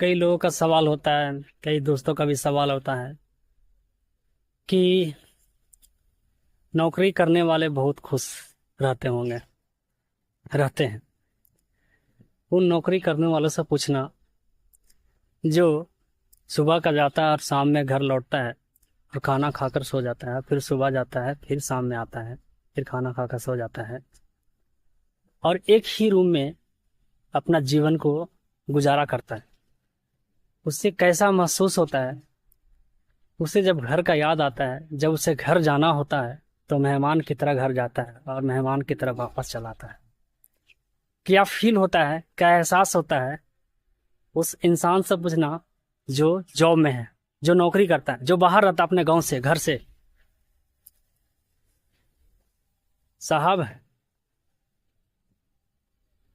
कई लोगों का सवाल होता है, कई दोस्तों का भी सवाल होता है कि नौकरी करने वाले बहुत खुश रहते होंगे, रहते हैं। उन नौकरी करने वालों से पूछना जो सुबह का जाता है और शाम में घर लौटता है और खाना खाकर सो जाता है, फिर सुबह जाता है, फिर शाम में आता है, फिर खाना खाकर सो जाता है और एक ही रूम में अपना जीवन को गुजारा करता है। उससे कैसा महसूस होता है? उसे जब घर का याद आता है, जब उसे घर जाना होता है, तो मेहमान की तरह घर जाता है और मेहमान की तरह वापस चला आता है। क्या फील होता है, क्या एहसास होता है? उस इंसान से पूछना जो जॉब में है, जो नौकरी करता है, जो बाहर रहता है अपने गांव से, घर से। साहब,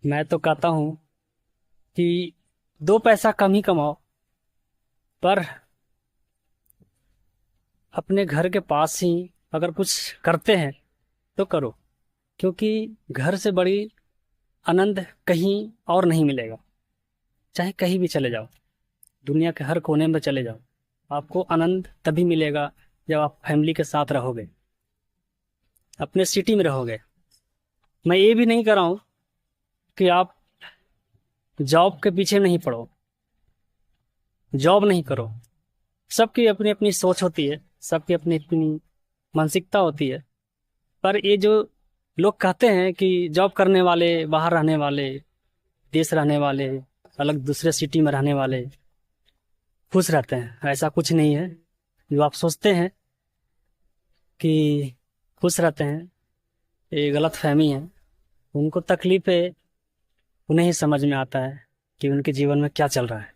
मैं तो कहता हूं कि दो पैसा कम ही कमाओ, पर अपने घर के पास ही अगर कुछ करते हैं तो करो, क्योंकि घर से बड़ी आनंद कहीं और नहीं मिलेगा। चाहे कहीं भी चले जाओ, दुनिया के हर कोने में चले जाओ, आपको आनंद तभी मिलेगा जब आप फैमिली के साथ रहोगे, अपने सिटी में रहोगे। मैं ये भी नहीं कर रहा हूँ कि आप जॉब के पीछे नहीं पड़ो, जॉब नहीं करो। सबकी अपनी अपनी सोच होती है, सबकी अपनी अपनी मानसिकता होती है। पर ये जो लोग कहते हैं कि जॉब करने वाले, बाहर रहने वाले, देश रहने वाले, अलग दूसरे सिटी में रहने वाले खुश रहते हैं, ऐसा कुछ नहीं है। जो आप सोचते हैं कि खुश रहते हैं, ये गलत फहमी है। उनको तकलीफ है, उन्हें ही समझ में आता है कि उनके जीवन में क्या चल रहा है।